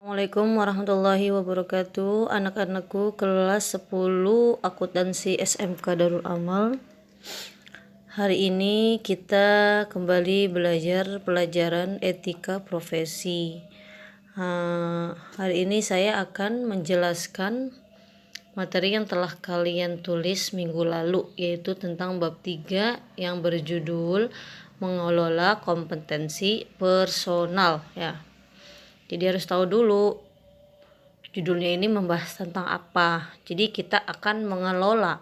Assalamualaikum warahmatullahi wabarakatuh. Anak-anakku kelas 10 akuntansi SMK Darul Amal. Hari ini kita kembali belajar pelajaran etika profesi. Hari ini saya akan menjelaskan materi yang telah kalian tulis minggu lalu, yaitu tentang bab 3 yang berjudul mengelola kompetensi personal ya. Jadi harus tahu dulu judulnya ini membahas tentang apa. Jadi kita akan mengelola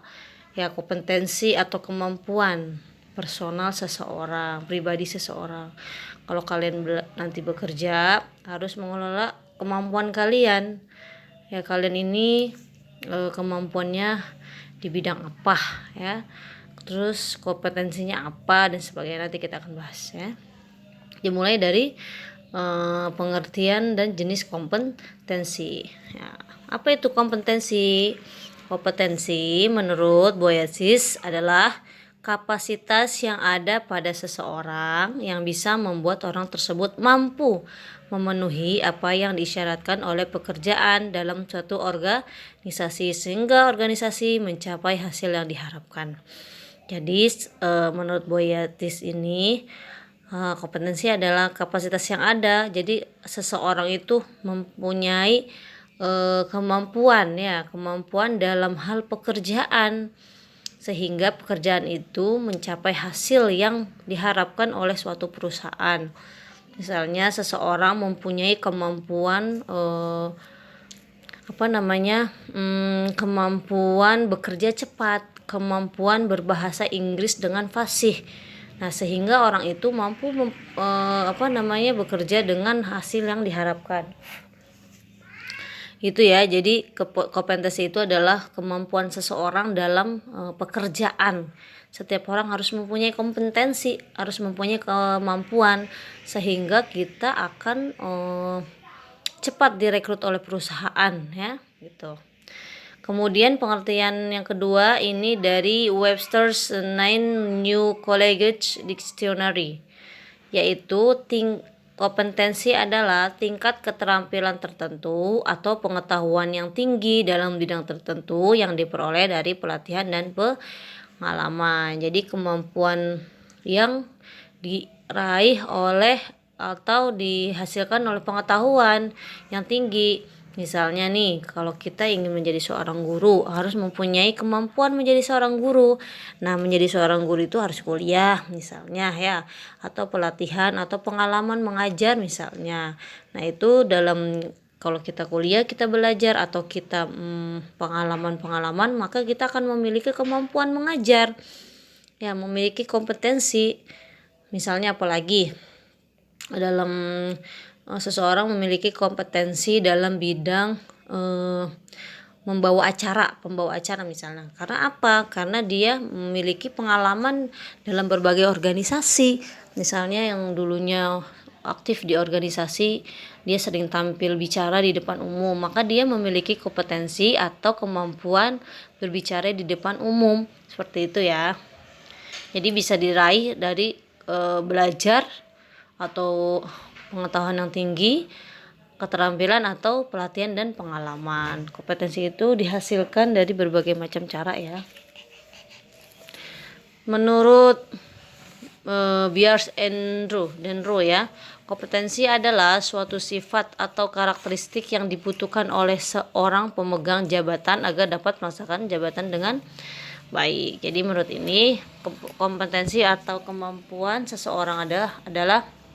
ya kompetensi atau kemampuan personal seseorang, pribadi seseorang. Kalau kalian nanti bekerja harus mengelola kemampuan kalian. Ya kalian ini kemampuannya di bidang apa ya. Terus kompetensinya apa dan sebagainya, nanti kita akan bahas ya. Dimulai dari pengertian dan jenis kompetensi ya. Apa itu kompetensi? Kompetensi menurut Boyasis adalah kapasitas yang ada pada seseorang yang bisa membuat orang tersebut mampu memenuhi apa yang diisyaratkan oleh pekerjaan dalam suatu organisasi sehingga organisasi mencapai hasil yang diharapkan. Jadi menurut Boyasis ini kompetensi adalah kapasitas yang ada. Jadi seseorang itu mempunyai kemampuan dalam hal pekerjaan sehingga pekerjaan itu mencapai hasil yang diharapkan oleh suatu perusahaan. Misalnya seseorang mempunyai kemampuan kemampuan bekerja cepat, kemampuan berbahasa Inggris dengan fasih. Nah, sehingga orang itu mampu bekerja dengan hasil yang diharapkan. Itu ya. Jadi kompetensi itu adalah kemampuan seseorang dalam pekerjaan. Setiap orang harus mempunyai kompetensi, harus mempunyai kemampuan sehingga kita akan cepat direkrut oleh perusahaan ya, gitu. Kemudian pengertian yang kedua ini dari Webster's Nine New College Dictionary, yaitu kompetensi adalah tingkat keterampilan tertentu atau pengetahuan yang tinggi dalam bidang tertentu yang diperoleh dari pelatihan dan pengalaman. Jadi kemampuan yang diraih oleh atau dihasilkan oleh pengetahuan yang tinggi. Misalnya nih, kalau kita ingin menjadi seorang guru, harus mempunyai kemampuan menjadi seorang guru. Nah, menjadi seorang guru itu harus kuliah misalnya ya, atau pelatihan atau pengalaman mengajar misalnya. Nah, itu kalau kita kuliah, kita belajar atau kita pengalaman-pengalaman, maka kita akan memiliki kemampuan mengajar. Ya, memiliki kompetensi. Misalnya apalagi dalam seseorang memiliki kompetensi dalam bidang pembawa acara misalnya. Karena apa? Karena dia memiliki pengalaman dalam berbagai organisasi. Misalnya yang dulunya aktif di organisasi, dia sering tampil bicara di depan umum, maka dia memiliki kompetensi atau kemampuan berbicara di depan umum. Seperti itu ya. Jadi bisa diraih dari belajar atau pengetahuan yang tinggi, keterampilan atau pelatihan dan pengalaman. Kompetensi itu dihasilkan dari berbagai macam cara ya. Menurut Beers and Rowe ya, kompetensi adalah suatu sifat atau karakteristik yang dibutuhkan oleh seorang pemegang jabatan agar dapat melaksanakan jabatan dengan baik. Jadi menurut ini kompetensi atau kemampuan seseorang adalah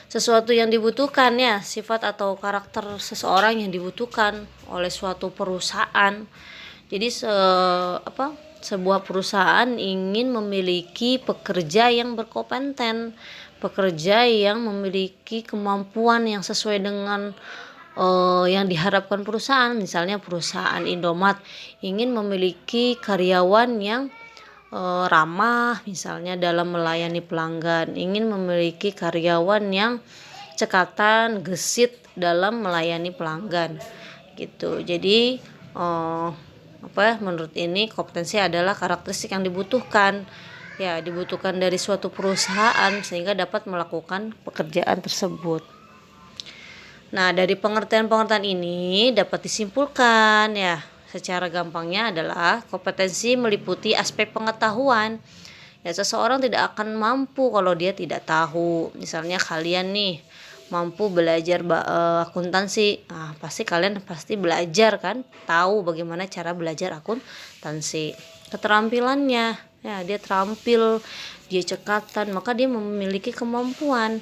sesuatu yang dibutuhkan ya, sifat atau karakter seseorang yang dibutuhkan oleh suatu perusahaan. Jadi sebuah perusahaan ingin memiliki pekerja yang berkompeten, pekerja yang memiliki kemampuan yang sesuai dengan yang diharapkan perusahaan. Misalnya perusahaan Indomaret ingin memiliki karyawan yang ramah misalnya dalam melayani pelanggan, ingin memiliki karyawan yang cekatan, gesit dalam melayani pelanggan gitu. Jadi menurut ini kompetensi adalah karakteristik yang dibutuhkan dari suatu perusahaan sehingga dapat melakukan pekerjaan tersebut. Nah, dari pengertian-pengertian ini dapat disimpulkan ya, secara gampangnya adalah kompetensi meliputi aspek pengetahuan. Ya, seseorang tidak akan mampu kalau dia tidak tahu. Misalnya kalian nih mampu belajar akuntansi. Nah, pasti kalian belajar kan, tahu bagaimana cara belajar akuntansi. Keterampilannya, ya dia terampil, dia cekatan, maka dia memiliki kemampuan.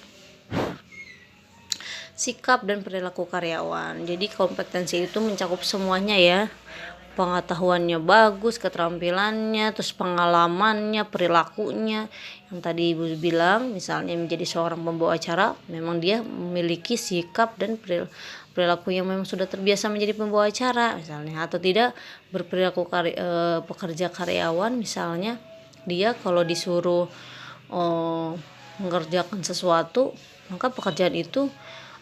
Sikap dan perilaku karyawan. Jadi kompetensi itu mencakup semuanya ya. Pengetahuannya bagus, keterampilannya, terus pengalamannya, perilakunya. Yang tadi Ibu bilang, misalnya menjadi seorang pembawa acara, memang dia memiliki sikap dan perilaku yang memang sudah terbiasa menjadi pembawa acara misalnya, atau tidak berperilaku pekerja karyawan misalnya, dia kalau disuruh mengerjakan sesuatu, maka pekerjaan itu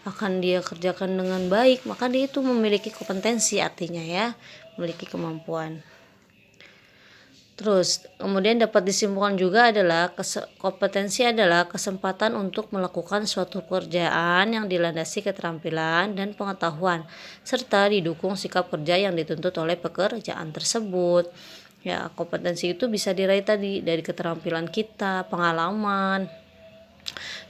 akan dia kerjakan dengan baik, maka dia itu memiliki kompetensi, artinya ya memiliki kemampuan. Terus kemudian dapat disimpulkan juga adalah kompetensi adalah kesempatan untuk melakukan suatu pekerjaan yang dilandasi keterampilan dan pengetahuan serta didukung sikap kerja yang dituntut oleh pekerjaan tersebut. Ya, kompetensi itu bisa diraih tadi dari keterampilan kita, pengalaman,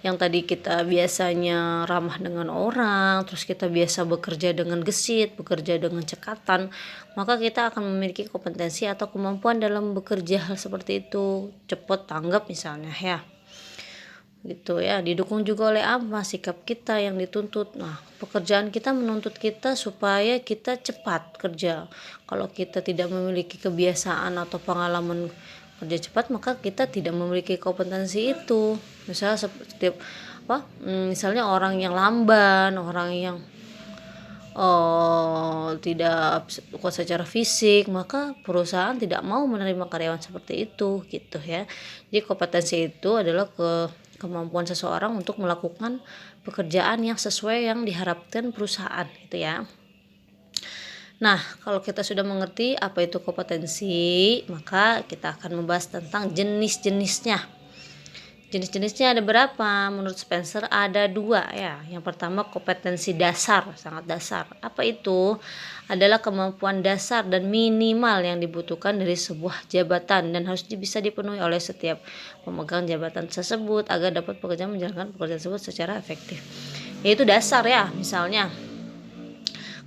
yang tadi kita biasanya ramah dengan orang, terus kita biasa bekerja dengan gesit, bekerja dengan cekatan, maka kita akan memiliki kompetensi atau kemampuan dalam bekerja hal seperti itu, cepat tanggap misalnya ya. Gitu ya, didukung juga oleh apa? Sikap kita yang dituntut. Nah, pekerjaan kita menuntut kita supaya kita cepat kerja. Kalau kita tidak memiliki kebiasaan atau pengalaman kerja cepat, maka kita tidak memiliki kompetensi itu. Misalnya misalnya orang yang lamban, orang yang tidak kuat secara fisik, maka perusahaan tidak mau menerima karyawan seperti itu gitu ya. Jadi kompetensi itu adalah kemampuan seseorang untuk melakukan pekerjaan yang sesuai yang diharapkan perusahaan gitu ya. Nah, kalau kita sudah mengerti apa itu kompetensi, maka kita akan membahas tentang jenis-jenisnya. Jenis-jenisnya ada berapa? Menurut Spencer ada 2 ya. Yang pertama kompetensi dasar, sangat dasar. Apa itu? Adalah kemampuan dasar dan minimal yang dibutuhkan dari sebuah jabatan dan harus bisa dipenuhi oleh setiap pemegang jabatan tersebut agar dapat menjalankan pekerjaan tersebut secara efektif. Yaitu dasar ya, misalnya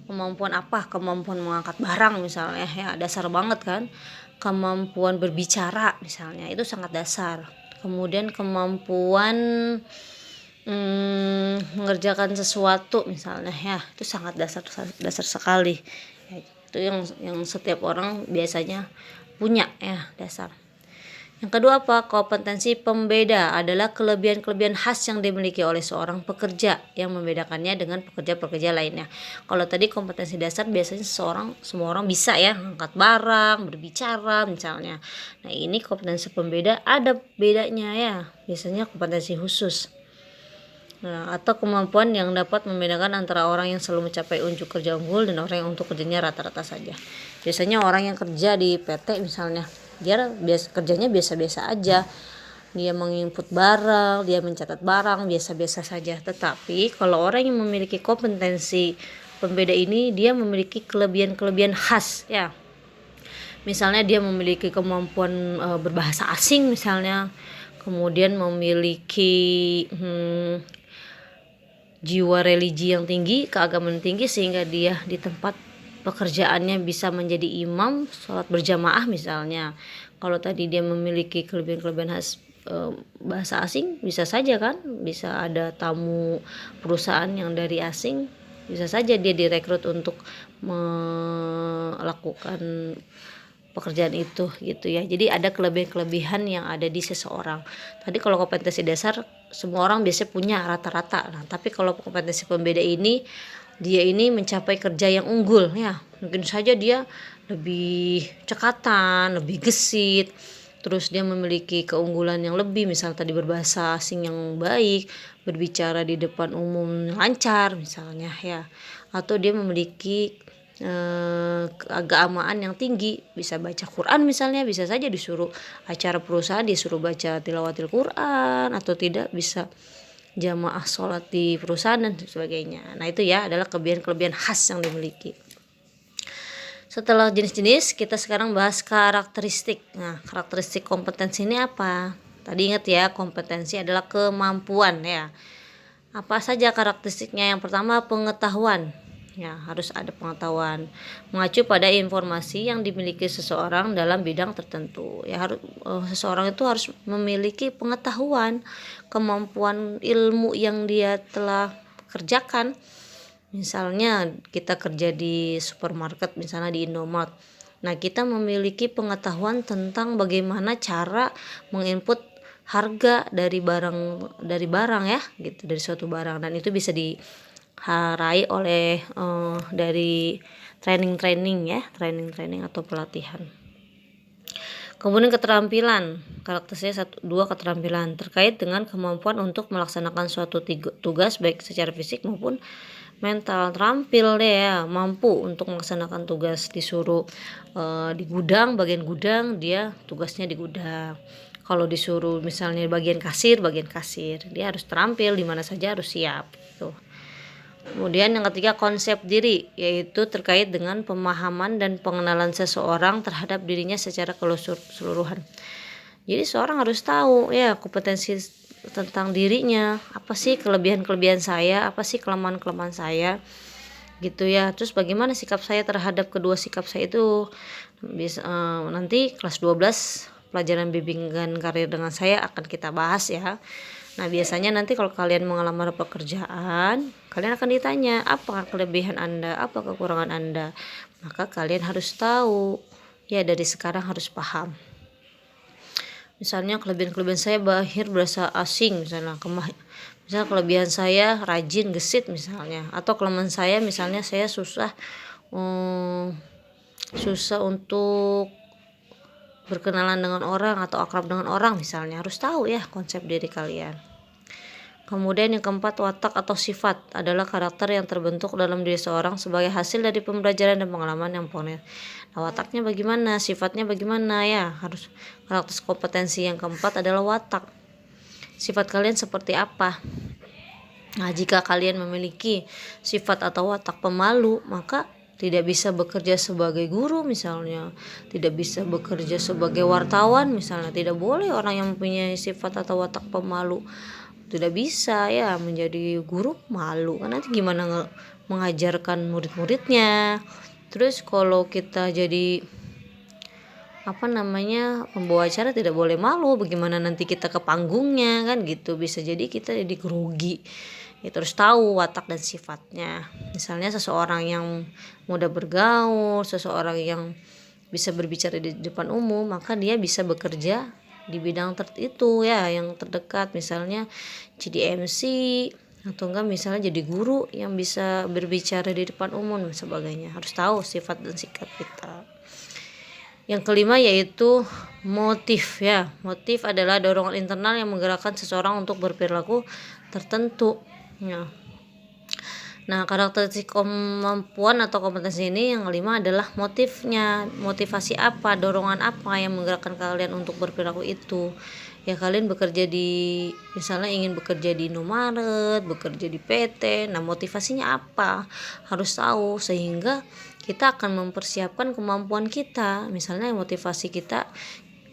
kemampuan apa? Kemampuan mengangkat barang misalnya ya, dasar banget kan. Kemampuan berbicara misalnya, itu sangat dasar. Kemudian kemampuan mengerjakan sesuatu misalnya ya, itu sangat dasar sekali ya, itu yang setiap orang biasanya punya ya, dasar. Yang kedua apa? Kompetensi pembeda adalah kelebihan-kelebihan khas yang dimiliki oleh seorang pekerja yang membedakannya dengan pekerja-pekerja lainnya. Kalau tadi kompetensi dasar biasanya semua orang bisa ya, angkat barang, berbicara misalnya. Nah, ini kompetensi pembeda ada bedanya ya, biasanya kompetensi khusus. Nah, atau kemampuan yang dapat membedakan antara orang yang selalu mencapai unjuk kerja unggul dan orang yang untuk kerjanya rata-rata saja. Biasanya orang yang kerja di PT misalnya, dia kerjanya biasa-biasa aja, dia menginput barang, dia mencatat barang biasa-biasa saja. Tetapi kalau orang yang memiliki kompetensi pembeda ini, dia memiliki kelebihan-kelebihan khas ya. Misalnya dia memiliki kemampuan berbahasa asing misalnya, kemudian memiliki jiwa religi yang tinggi, keagamaan tinggi, sehingga dia di tempat pekerjaannya bisa menjadi imam sholat berjamaah misalnya. Kalau tadi dia memiliki kelebihan-kelebihan khas bahasa asing, bisa saja kan, bisa ada tamu perusahaan yang dari asing, bisa saja dia direkrut untuk melakukan pekerjaan itu gitu ya. Jadi ada kelebihan-kelebihan yang ada di seseorang. Tadi kalau kompetensi dasar semua orang biasanya punya rata-rata. Nah, tapi kalau kompetensi pembeda ini, dia ini mencapai kerja yang unggul ya. Mungkin saja dia lebih cekatan, lebih gesit, terus dia memiliki keunggulan yang lebih, misalnya tadi berbahasa asing yang baik, berbicara di depan umum lancar misalnya ya, atau dia memiliki keagamaan yang tinggi, bisa baca Quran misalnya, bisa saja disuruh acara perusahaan disuruh baca tilawatil Quran, atau tidak bisa jamaah sholat di perusahaan dan sebagainya. Nah itu ya adalah kelebihan-kelebihan khas yang dimiliki. Setelah jenis-jenis, kita sekarang bahas karakteristik. Nah, karakteristik kompetensi ini apa? Tadi ingat ya, kompetensi adalah kemampuan ya. Apa saja karakteristiknya? Yang pertama, pengetahuan. Ya, harus ada pengetahuan mengacu pada informasi yang dimiliki seseorang dalam bidang tertentu. Ya, seseorang itu harus memiliki pengetahuan, kemampuan ilmu yang dia telah kerjakan. Misalnya kita kerja di supermarket, misalnya di Indomart. Nah, kita memiliki pengetahuan tentang bagaimana cara menginput harga dari barang ya, gitu, dari suatu barang, dan itu bisa diraih oleh dari training atau pelatihan. Kemudian keterampilan, karakteristiknya dua keterampilan terkait dengan kemampuan untuk melaksanakan suatu tugas baik secara fisik maupun mental. Terampil deh ya, mampu untuk melaksanakan tugas, disuruh di gudang, bagian gudang, dia tugasnya di gudang. Kalau disuruh misalnya bagian kasir, dia harus terampil di mana saja, harus siap gitu. Kemudian yang ketiga, konsep diri, yaitu terkait dengan pemahaman dan pengenalan seseorang terhadap dirinya secara keseluruhan. Jadi seorang harus tahu ya kompetensi tentang dirinya, apa sih kelebihan-kelebihan saya, apa sih kelemahan-kelemahan saya, gitu ya. Terus bagaimana sikap saya terhadap kedua sikap saya itu. Bisa nanti kelas 12 pelajaran bimbingan karir dengan saya akan kita bahas ya. Nah, biasanya nanti kalau kalian mengelamar pekerjaan, kalian akan ditanya apa kelebihan Anda, apa kekurangan Anda. Maka kalian harus tahu ya, dari sekarang harus paham. Misalnya kelebihan saya bahir berasa asing, misalnya kelebihan saya rajin gesit misalnya, atau kelemahan saya misalnya saya susah untuk berkenalan dengan orang atau akrab dengan orang misalnya. Harus tahu ya konsep diri kalian. Kemudian yang keempat, watak atau sifat adalah karakter yang terbentuk dalam diri seorang sebagai hasil dari pembelajaran dan pengalaman yang pionir. Nah, wataknya bagaimana, sifatnya bagaimana ya, harus karakter kompetensi yang keempat adalah watak. Sifat kalian seperti apa? Nah, jika kalian memiliki sifat atau watak pemalu, maka tidak bisa bekerja sebagai guru misalnya, tidak bisa bekerja sebagai wartawan misalnya. Tidak boleh orang yang mempunyai sifat atau watak pemalu, tidak bisa ya menjadi guru, malu kan, nanti gimana mengajarkan murid-muridnya. Terus kalau kita jadi pembawa acara tidak boleh malu, bagaimana nanti kita ke panggungnya kan gitu, bisa jadi kita jadi grogi. Ya, terus tahu watak dan sifatnya. Misalnya seseorang yang mudah bergaul, seseorang yang bisa berbicara di depan umum, maka dia bisa bekerja di bidang itu ya, yang terdekat, misalnya jadi MC atau enggak misalnya jadi guru yang bisa berbicara di depan umum dan sebagainya. Harus tahu sifat dan sikap kita. Yang kelima yaitu motif ya. Motif adalah dorongan internal yang menggerakkan seseorang untuk berperilaku tertentu. Ya. Nah, karakteristik kemampuan atau kompetensi ini yang kelima adalah motifnya. Motivasi apa, dorongan apa yang menggerakkan kalian untuk berperilaku itu. Ya, kalian misalnya ingin bekerja di Indomaret, bekerja di PT. Nah, motivasinya apa? Harus tahu sehingga kita akan mempersiapkan kemampuan kita. Misalnya motivasi kita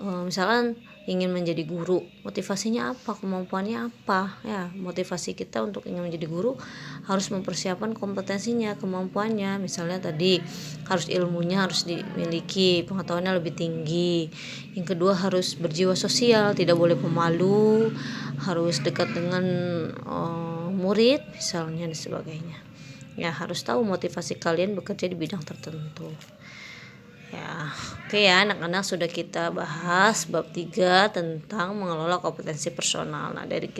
misalkan ingin menjadi guru, motivasinya apa, kemampuannya apa ya. Motivasi kita untuk ingin menjadi guru harus mempersiapkan kompetensinya, kemampuannya. Misalnya tadi harus ilmunya harus dimiliki, pengetahuannya lebih tinggi. Yang kedua harus berjiwa sosial, tidak boleh pemalu, harus dekat dengan murid misalnya dan sebagainya. Ya, harus tahu motivasi kalian bekerja di bidang tertentu. Ya, oke ya anak-anak, sudah kita bahas bab 3 tentang mengelola kompetensi personal. Nah, dari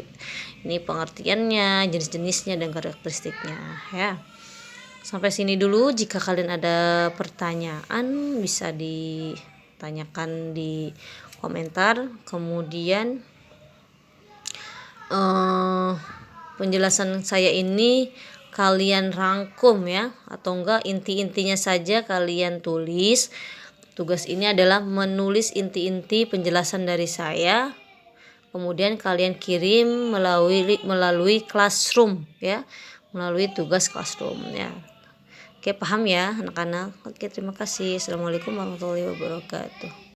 ini pengertiannya, jenis-jenisnya dan karakteristiknya ya. Sampai sini dulu. Jika kalian ada pertanyaan bisa ditanyakan di komentar. Kemudian penjelasan saya ini kalian rangkum ya, atau enggak inti-intinya saja kalian tulis. Tugas ini adalah menulis inti-inti penjelasan dari saya, kemudian kalian kirim melalui classroom ya, melalui tugas classroom ya. Oke, paham ya anak-anak? Oke, terima kasih. Assalamualaikum warahmatullahi wabarakatuh.